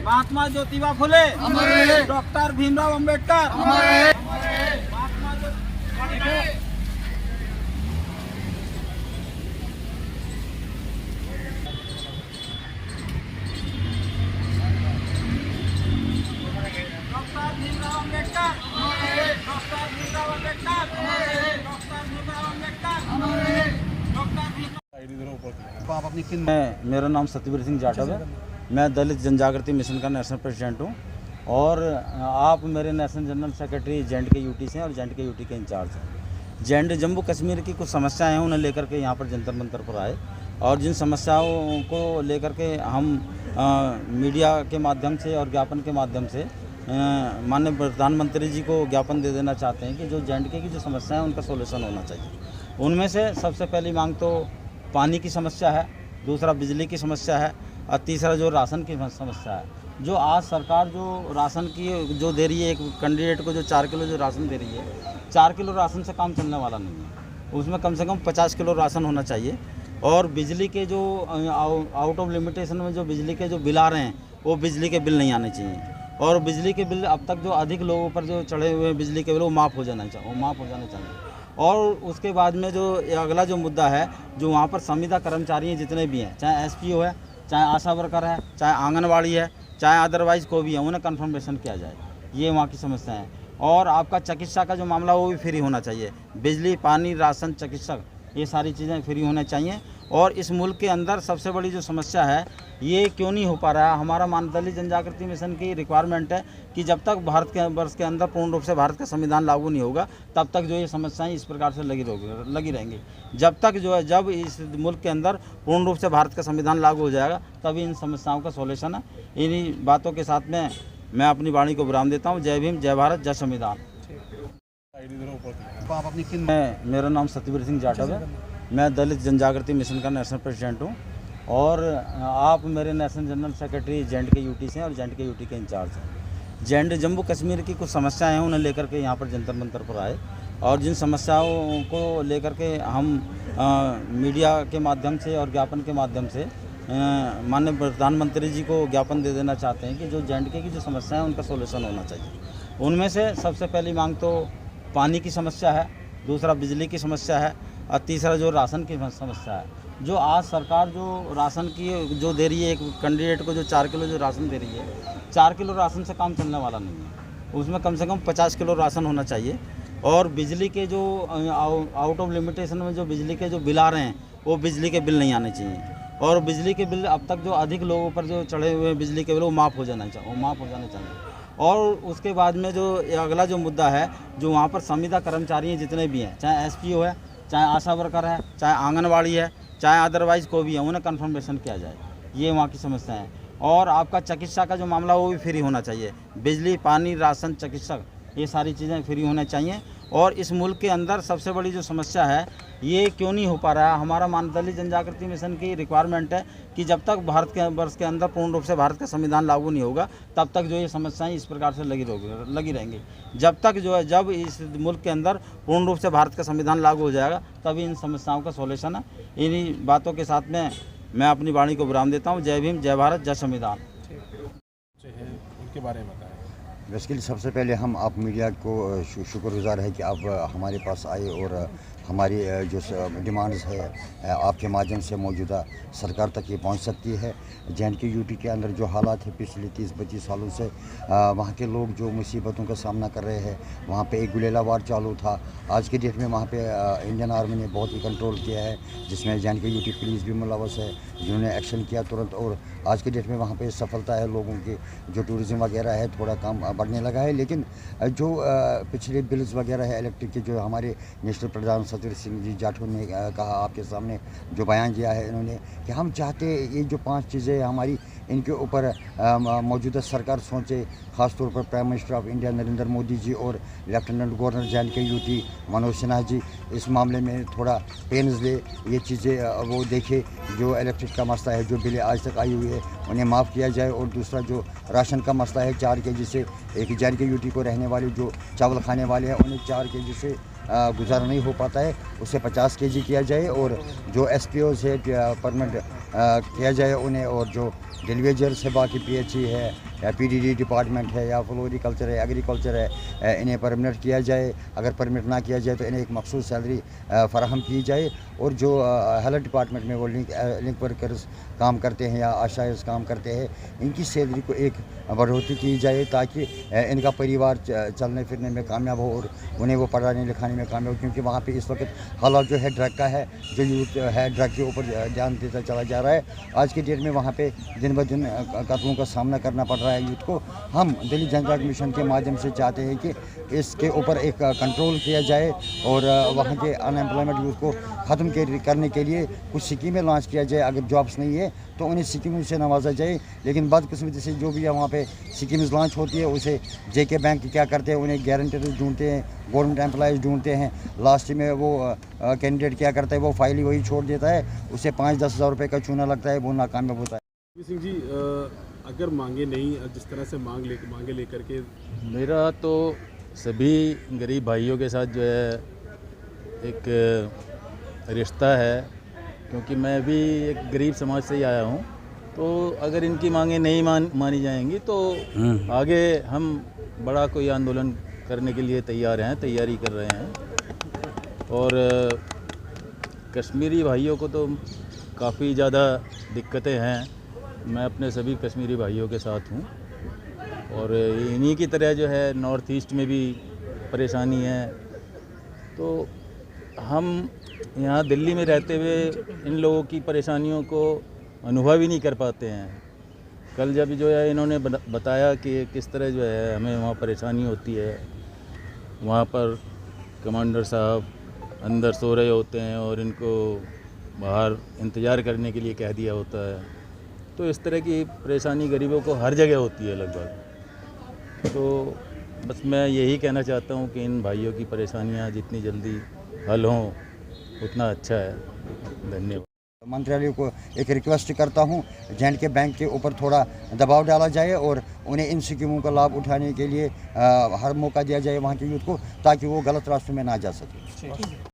Mahatma Jyotiba Phule, doctor Bhimrao Ambedkar, महात्मा Bhimrao Ambedkar, doctor Bhimrao Ambedkar, doctor Bhimrao Ambedkar. मेरा नाम सत्यवीर सिंह जाटव है। मैं दलित जनजागृति मिशन का नेशनल प्रेसिडेंट हूँ और आप मेरे national general secretary J&K UT से और J&K यूटी के इंचार्ज हैं। जम्मू कश्मीर की कुछ समस्याएं हैं, उन्हें लेकर के यहाँ पर जंतर मंतर पर आए और जिन समस्याओं को लेकर के हम मीडिया के माध्यम से और ज्ञापन के माध्यम से माननीय प्रधानमंत्री जी को ज्ञापन दे देना चाहते हैं कि जो J&K की जो समस्या है उनका सोल्यूशन होना चाहिए। उनमें से सबसे पहली मांग तो पानी की समस्या है, दूसरा बिजली की समस्या है और तीसरा जो राशन की समस्या है। जो आज सरकार जो राशन की जो दे रही है, एक कैंडिडेट को जो 4 किलो जो राशन दे रही है, 4 किलो राशन से काम चलने वाला नहीं है। उसमें कम से कम 50 किलो राशन होना चाहिए। और बिजली के जो आउट ऑफ लिमिटेशन में जो बिजली के जो बिल आ रहे हैं वो बिजली के बिल नहीं आने चाहिए। और बिजली के बिल अब तक जो अधिक लोगों पर जो चढ़े हुए बिजली के बिल वो माफ़ हो जाने चाहिए। और उसके बाद में जो अगला जो मुद्दा है, जो वहाँ पर संविदा कर्मचारी हैं जितने भी हैं, चाहे SPO है, चाहे आशा वर्कर है, चाहे आंगनवाड़ी है, चाहे अदरवाइज़ कोई भी है, उन्हें कन्फर्मेशन किया जाए। ये वहाँ की समस्या है। और आपका चिकित्सा का जो मामला वो भी फ्री होना चाहिए। बिजली, पानी, राशन, चिकित्सक, ये सारी चीज़ें फ्री होने चाहिए। और इस मुल्क के अंदर सबसे बड़ी जो समस्या है ये क्यों नहीं हो पा रहा है, हमारा दलित जनजागृति मिशन की रिक्वायरमेंट है कि जब तक भारत के वर्ष के अंदर पूर्ण रूप से भारत का संविधान लागू नहीं होगा तब तक जो ये समस्याएं इस प्रकार से लगी रहेंगी। जब तक जो है, जब इस मुल्क के अंदर पूर्ण रूप से भारत का संविधान लागू हो जाएगा तभी इन समस्याओं का सॉल्यूशन है। इन्हीं बातों के साथ में मैं अपनी वाणी को विराम देता हूँ। जय भीम, जय भारत, जय संविधान। मेरा नाम सत्यवीर सिंह जाटव है। मैं दलित जनजागृति मिशन का नेशनल प्रेसिडेंट हूँ और आप मेरे national general secretary J&K UT से और J&K यूटी के इंचार्ज हैं। जम्मू कश्मीर की कुछ समस्याएं हैं, उन्हें लेकर के यहाँ पर जंतर मंतर पर आए और जिन समस्याओं को लेकर के हम मीडिया के माध्यम से और ज्ञापन के माध्यम से माननीय प्रधानमंत्री जी को ज्ञापन दे देना चाहते हैं कि जो J&K की जो समस्या है उनका सोल्यूशन होना चाहिए। उनमें से सबसे पहली मांग तो पानी की समस्या है, दूसरा बिजली की समस्या है और तीसरा जो राशन की समस्या है। जो आज सरकार जो राशन की जो दे रही है, एक कैंडिडेट को जो 4 किलो जो राशन दे रही है, 4 किलो राशन से काम चलने वाला नहीं है। उसमें कम से कम 50 किलो राशन होना चाहिए। और बिजली के जो आउट ऑफ लिमिटेशन में जो बिजली के जो बिल आ रहे हैं वो बिजली के बिल नहीं आने चाहिए। और बिजली के बिल अब तक जो अधिक लोगों पर जो चढ़े हुए बिजली के बिल वो माफ़ हो जाने चाहिए। और उसके बाद में जो अगला जो मुद्दा है, जो वहाँ पर संविदा कर्मचारी हैं जितने भी हैं, चाहे SPO है, चाहे आशा वर्कर है, चाहे आंगनवाड़ी है, चाहे अदरवाइज़ कोई भी है, उन्हें कन्फर्मेशन किया जाए। ये वहाँ की समस्या है। और आपका चिकित्सा का जो मामला वो भी फ्री होना चाहिए। बिजली, पानी, राशन, चिकित्सक, ये सारी चीज़ें फ्री होने चाहिए। और इस मुल्क के अंदर सबसे बड़ी जो समस्या है ये क्यों नहीं हो पा रहा है, हमारा दलित जनजागृति मिशन की रिक्वायरमेंट है कि जब तक भारत के वर्ष के अंदर पूर्ण रूप से भारत का संविधान लागू नहीं होगा तब तक जो ये समस्याएं इस प्रकार से लगी रहेंगी। जब तक जो है, जब इस मुल्क के अंदर पूर्ण रूप से भारत का संविधान लागू हो जाएगा तभी इन समस्याओं का सॉल्यूशन है। इन्हीं बातों के साथ में मैं अपनी वाणी को विराम देता हूँ। जय भीम, जय भारत, जय संविधान। उनके बारे में बताएं। बेसिकली सबसे पहले हम आप मीडिया को शुक्रगुजार है कि आप हमारे पास आए और हमारी जो डिमांड्स है आपके माध्यम से मौजूदा सरकार तक ये पहुंच सकती है। J&K यूटी के अंदर जो हालात है पिछले 30-32 सालों से वहाँ के लोग जो मुसीबतों का सामना कर रहे हैं, वहाँ पे एक गुलेला वार चालू था। आज की डेट में वहाँ पे इंडियन आर्मी ने बहुत ही कंट्रोल किया है, जिसमें J&K यूटी पुलिस भी मुलव्वस है, जिन्होंने एक्शन किया तुरंत। और आज की डेट में वहाँ पे सफलता है, लोगों की जो टूरिज़्म वगैरह है थोड़ा काम बढ़ने लगा है। लेकिन जो पिछले बिल्स वगैरह है इलेक्ट्रिक के, जो हमारे नेशनल प्रधान सत्यवीर सिंह जी जाटव ने कहा, आपके सामने जो बयान दिया है इन्होंने, कि हम चाहते ये जो 5 चीज़ें हमारी, इनके ऊपर मौजूदा सरकार सोचे, ख़ासतौर पर prime minister of India Narendra Modi ji और lieutenant governor J&K UT Manoj Sinha ji इस मामले में थोड़ा पेन्स ले, ये चीज़ें वो देखे। जो इलेक्ट्रिक का मसला है, जो बिलें आज तक आई हुई है उन्हें माफ़ किया जाए। और दूसरा जो राशन का मसला है, 4 kg से एक J&K यूटी को रहने वाले जो चावल खाने वाले हैं उन्हें 4 kg से गुजारा नहीं हो पाता है उसे 50 kg किया जाए, और जो SPOs है परमानेंट किया जाए उन्हें, और जो डिलीवेजर्स है बाकी PHE है या PDD डिपार्टमेंट है या फ्लोरिकल्चर है, एग्रीकल्चर है, इन्हें परमानेंट किया जाए। अगर परमानेंट ना किया जाए तो इन्हें एक मखसूस सैलरी फराहम की जाए, और जो हेल्थ डिपार्टमेंट में वो लिंक वर्कर्स काम करते हैं या आशाइज काम करते हैं, इनकी सैलरी को एक बढ़ोतरी की जाए ताकि इनका परिवार चलने फिरने में कामयाब हो और उन्हें वो पढ़ाने लिखाने में कामयाब हो। क्योंकि वहाँ पे इस वक्त हालात जो है ड्रग का है, जो यूथ है ड्रग के ऊपर ध्यान देता चला जा रहा है। आज के डेट में वहाँ पे दिन ब दिन कत्लों का सामना करना पड़ रहा है यूथ को। हम दिल्ली जनजागरण मिशन के माध्यम से चाहते हैं कि इसके ऊपर एक कंट्रोल किया जाए और वहाँ के अनएम्प्लॉयमेंट यूथ को ख़त्म करने के लिए कुछ स्कीमें लॉन्च किया जाए। अगर जॉब्स नहीं है तो उन्हें स्कीमों से नवाजा जाए, लेकिन बदकिस्मती से जो भी है वहाँ पे स्कीम्स लॉन्च होती है उसे JK बैंक क्या करते हैं, उन्हें गारंटर्स ढूंढते हैं, गवर्नमेंट एम्प्लॉयज़ ढूंढते हैं। लास्ट में वो कैंडिडेट क्या करता है, वो फाइल ही वही छोड़ देता है, उसे 5-10 हज़ार रुपये का चूना लगता है, वो नाकामयाब होता है। सिंह जी, अगर मांगे नहीं, जिस तरह से मांगे लेकर के मेरा तो सभी गरीब भाइयों के साथ जो है एक रिश्ता है, क्योंकि मैं भी एक गरीब समाज से ही आया हूँ। तो अगर इनकी मांगे नहीं मानी जाएंगी तो आगे हम बड़ा कोई आंदोलन करने के लिए तैयारी कर रहे हैं। और कश्मीरी भाइयों को तो काफ़ी ज़्यादा दिक्कतें हैं। मैं अपने सभी कश्मीरी भाइयों के साथ हूँ, और इन्हीं की तरह जो है नॉर्थ ईस्ट में भी परेशानी है। तो हम यहाँ दिल्ली में रहते हुए इन लोगों की परेशानियों को अनुभव ही नहीं कर पाते हैं। कल जब जो है इन्होंने बताया कि किस तरह जो है हमें वहाँ परेशानी होती है, वहाँ पर कमांडर साहब अंदर सो रहे होते हैं और इनको बाहर इंतज़ार करने के लिए कह दिया होता है। तो इस तरह की परेशानी गरीबों को हर जगह होती है लगभग। तो बस मैं यही कहना चाहता हूँ कि इन भाइयों की परेशानियाँ जितनी जल्दी हल हों उतना अच्छा है। धन्यवाद। मंत्रालय को एक रिक्वेस्ट करता हूँ, JK बैंक के ऊपर थोड़ा दबाव डाला जाए और उन्हें इन स्कीमों का लाभ उठाने के लिए हर मौका दिया जाए वहाँ के यूथ को, ताकि वो गलत रास्तों में ना जा सके।